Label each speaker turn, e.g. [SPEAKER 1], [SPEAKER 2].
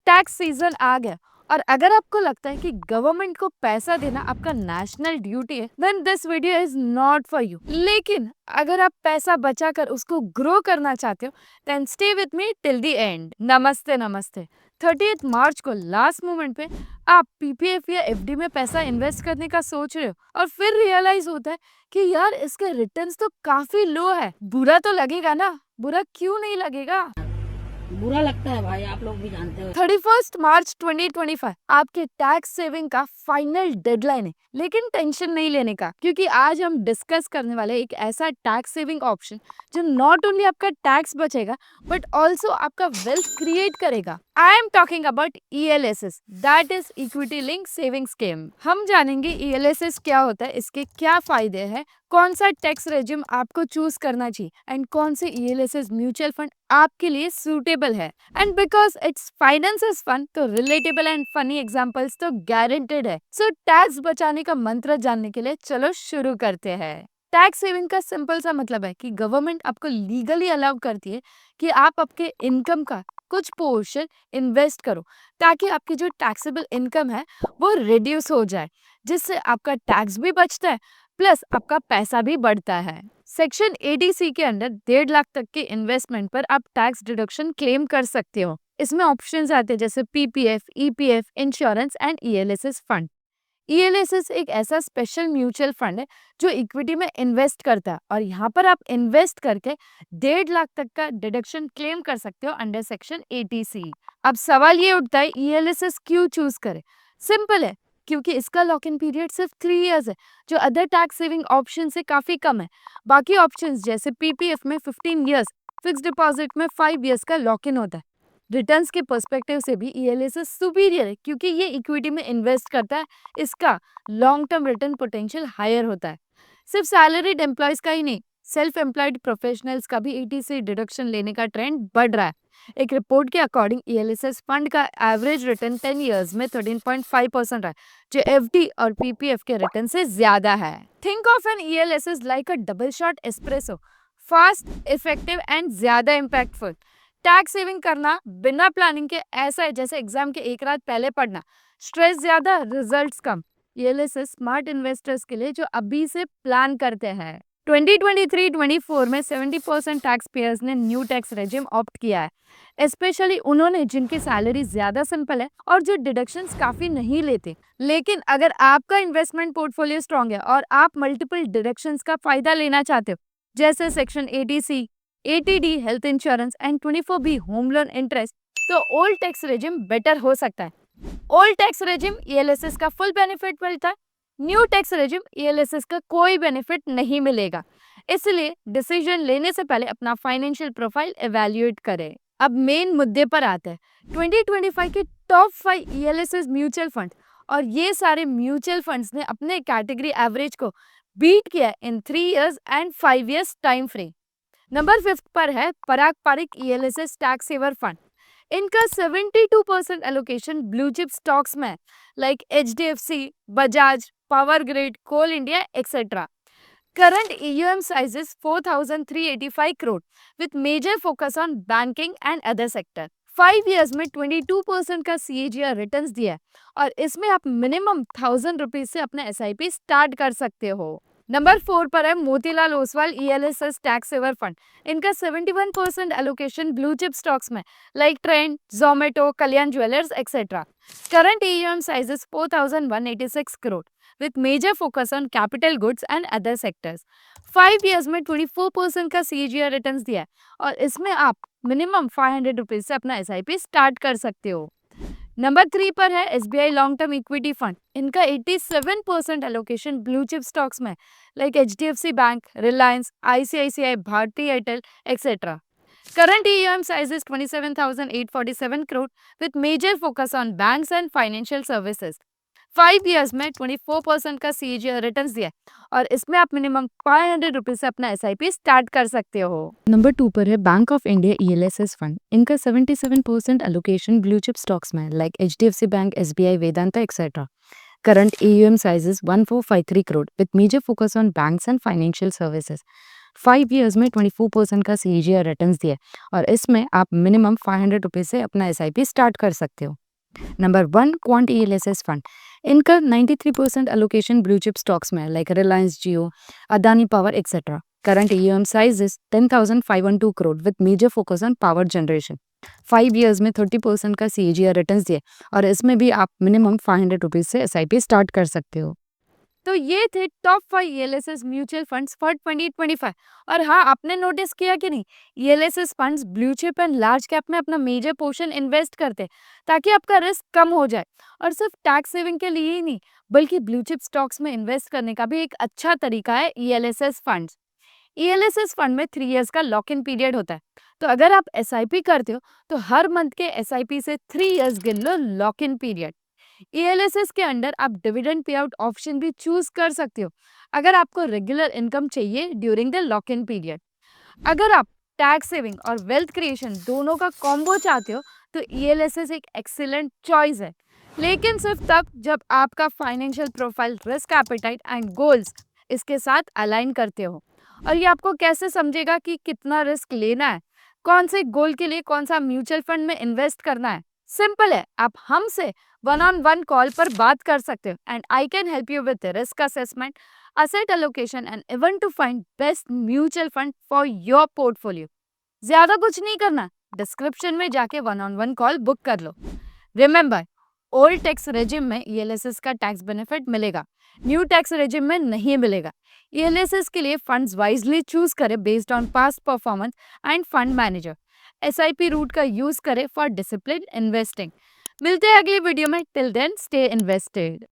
[SPEAKER 1] Tax season आ गया और अगर आपको लगता है कि गवर्नमेंट को पैसा देना आपका नेशनल ड्यूटी है, then this video is not for you. लेकिन अगर आप पैसा बचाकर उसको ग्रो करना चाहते हो, then stay with me till the end. नमस्ते नमस्ते। 30 मार्च को लास्ट मोमेंट पे आप पीपीएफ या एफडी में पैसा इन्वेस्ट करने का सोच रहे हो और फिर रियलाइज होता है कि यार इसके रिटर्न्स तो काफी लो है। बुरा तो लगेगा ना? बुरा क्यों नहीं लगेगा?
[SPEAKER 2] बुरा लगता है भाई, आप लोग भी जानते हो।
[SPEAKER 1] 31 मार्च 2025 आपके टैक्स सेविंग का फाइनल डेडलाइन है, लेकिन टेंशन नहीं लेने का, क्योंकि आज हम डिस्कस करने वाले एक ऐसा टैक्स सेविंग ऑप्शन जो नॉट ओनली आपका टैक्स बचेगा बट ऑल्सो आपका वेल्थ क्रिएट करेगा। I am talking about ELSS, that is equity link saving scheme. हम जानेंगे ELSS क्या होता है, इसके क्या फायदे हैं, कौन सा टैक्स रेजिम आपको चूज करना चाहिए एंड कौन से ELSS म्यूचुअल फंड आपके लिए सूटेबल है। And because it's finance is fun, तो रिलेटेबल एंड फनी एग्जांपल्स तो गारंटेड है। सो टैक्स बचाने का मंत्र जानने के लिए चलो शुरू करते हैं। टैक्स सेविंग का सिंपल सा मतलब है कि गवर्नमेंट आपको लीगली अलाउ करती है कि आप आपके इनकम का कुछ पोर्शन इन्वेस्ट करो, ताकि आपकी जो टैक्सेबल इनकम है वो रिड्यूस हो जाए, जिससे आपका टैक्स भी बचता है प्लस आपका पैसा भी बढ़ता है। सेक्शन 80C के अंडर 1.5 लाख तक के इन्वेस्टमेंट पर आप टैक्स डिडक्शन क्लेम कर सकते हो। इसमें ऑप्शंस आते हैं जैसे PPF, EPF, insurance and ELSS fund. ELSS एक ऐसा स्पेशल म्यूचुअल फंड है जो इक्विटी में इन्वेस्ट करता है और यहाँ पर आप इन्वेस्ट करके 1.5 लाख तक का डिडक्शन क्लेम कर सकते हो अंडर सेक्शन 80C। अब सवाल ये उठता है ELSS क्यों चूज करें? सिंपल है, क्योंकि इसका लॉक इन पीरियड सिर्फ 3 इयर्स है, जो अदर टैक्स सेविंग ऑप्शन से काफी कम है। बाकी ऑप्शंस जैसे पीपीएफ में 15 इयर्स, फिक्स डिपॉजिट में 5 इयर्स का लॉक इन होता है। रिटर्न्स के पर्सपेक्टिव से भी ELSS सुपीरियर है, क्योंकि ये इक्विटी में इन्वेस्ट करता है, इसका long term return potential higher होता है। सिर्फ सैलरीड एम्प्लॉयज का ही नहीं, सेल्फ एम्प्लॉयड प्रोफेशनल्स का भी 80 डिडक्शन लेने का ट्रेंड बढ़ रहा है। एक रिपोर्ट के अकॉर्डिंग ELSS फंड का एवरेज रिटर्न 10 इयर्स में 13.5% है, जो FD और PPF के रिटर्न से ज्यादा है। Think of an ELSS like a double shot espresso, fast, effective and ज्यादा इम्पैक्टफुल। टैक्स सेविंग करना बिना प्लानिंग के ऐसा है जैसे एग्जाम के एक रात पहले पढ़ना, स्ट्रेस ज्यादा, रिजल्ट्स कम। ELSS स्मार्ट इन्वेस्टर्स के लिए जो अभी से प्लान करते हैं। 2023-24 में 70% टैक्स पेयर्स ने न्यू टैक्स रेजिम ऑप्ट किया है, स्पेशली उन्होंने जिनकी सैलरी ज्यादा सिंपल है और जो डिडक्शंस काफी नहीं लेते। लेकिन अगर आपका इन्वेस्टमेंट पोर्टफोलियो स्ट्रॉन्ग है और आप मल्टीपल डिडक्शंस का फायदा लेना चाहते हो, जैसे section 80C, 80D health insurance and 24B home loan interest, तो ओल्ड टैक्स रेजिम बेटर हो सकता है। ओल्ड टैक्स रेजिम ELSS का फुल बेनिफिट मिलता है, न्यू टैक्स रेजिम ELSS का कोई बेनिफिट नहीं मिलेगा। इसलिए डिसीजन लेने से पहले अपना फाइनेंशियल प्रोफाइल एवेल्युएट करें। अब मेन मुद्दे पर आते हैं, 2025 के टॉप 5 ELSS म्यूचुअल फंड, और ये सारे म्यूचुअल फंड्स ने अपने कैटेगरी एवरेज को बीट किया in 3 years and 5 years time frame. Number 5 पर है Parag Parikh ELSS tax saver fund. इनका 72% एलोकेशन ब्लू चिप स्टॉक्स में, like HDFC, Bajaj, Power Grid, Coal India etcetera. Current AUM size is 4,385 crore with major focus on banking and other sector. 5 years में 22% का CAGR returns दिया है और इसमें आप मिनिमम 1,000 रुपीज से अपना SIP स्टार्ट कर सकते हो। नंबर 4 पर है Motilal Oswal ELSS tax saver fund. इनका 71% एलोकेशन ब्लू चिप स्टॉक्स में, like Trent, Zomato, Kalyan Jewellers etcetera. Current AUM size is 4,186 crore with major focus on capital goods and other sectors. 5 years में 24% का CAGR रिटर्न्स दिया है और इसमें आप मिनिमम 500 रुपीज से अपना SIP स्टार्ट कर सकते हो। नंबर 3 पर है SBI long term equity fund. इनका 87% एलोकेशन ब्लू चिप स्टॉक्स में, like HDFC bank, Reliance, ICICI, Bharti Airtel etcetera. Current AUM size is 27,847 crore with major focus on banks and financial services. 5 years में 24% का CAGR returns दिया है और इसमें आप minimum 500 rupees से अपना SIP स्टार्ट कर सकते हो।
[SPEAKER 3] नंबर 2 पर है bank of India ELSS fund. इनका 77% एलोकेशन ब्लू चिप स्टॉक्स में, like HDFC bank, SBI, Vedanta etcetera. Current AUM size is 1453 crore with major focus on banks and financial services. 5 years में 24% का CAGR returns दिया है और इसमें आप मिनिमम 500 रुपीज से अपना SIP स्टार्ट कर सकते हो। Number 1 Quant ELSS fund. इनका 93% allocation ब्लू चिप स्टॉक्स में है like Reliance Jio, Adani Power etcetera. Current AUM size is 10,512 crore with major focus on power generation. 5 years में 30% का CAGR रिटर्न्स दिए और इसमें भी आप मिनिमम 500 रुपीज से SIP स्टार्ट कर सकते हो।
[SPEAKER 1] तो ये थे top 5 ELSS mutual funds for 2025। और हाँ, आपने नोटिस किया कि नहीं, ELSS funds blue chip and large cap में अपना मेजर पोर्शन इन्वेस्ट करते हैं ताकि आपका रिस्क कम हो जाए। और सिर्फ टैक्स सेविंग के लिए ही नहीं, बल्कि ब्लू चिप स्टॉक्स में इन्वेस्ट करने का भी एक अच्छा तरीका है ELSS फंड्स। ELSS फंड में 3 इयर्स का लॉक इन पीरियड होता है। तो अगर आप SIP करते हो तो हर मंथ के SIP से 3 इयर्स गिन लो लॉक इन पीरियड। ELSS के अंडर आप डिविडेंड पे आउट ऑप्शन भी चूज कर सकते हो अगर आपको रेगुलर इनकम चाहिए during the lock in period. अगर आप टैक्स सेविंग और वेल्थ क्रिएशन दोनों का कॉम्बो चाहते हो तो ELSS एक एक्सीलेंट चॉइस है, लेकिन सिर्फ तब जब आपका financial profile, risk appetite and goals इसके साथ अलाइन करते हो। और ये आपको कैसे समझेगा कि कितना रिस्क लेना है, कौन से गोल के लिए कौन सा म्यूचुअल फंड में इन्वेस्ट करना है? सिंपल है, आप हमसे वन ऑन वन कॉल पर बात कर सकते हो and I can help you with risk assessment, asset allocation and even to find best mutual fund for your portfolio। ज्यादा कुछ नहीं करना, डिस्क्रिप्शन में जाके one on one call book कर लो। रिमेंबर, ओल्ड टैक्स रेजिम में ELSS का टैक्स बेनिफिट मिलेगा, न्यू टैक्स रेजिम में नहीं मिलेगा। ELSS के लिए फंड्स वाइजली चूज करें based on past performance and fund manager. SIP route का यूज करें फॉर डिसिप्लिन इन्वेस्टिंग। मिलते हैं अगली वीडियो में, टिल देन स्टे इन्वेस्टेड।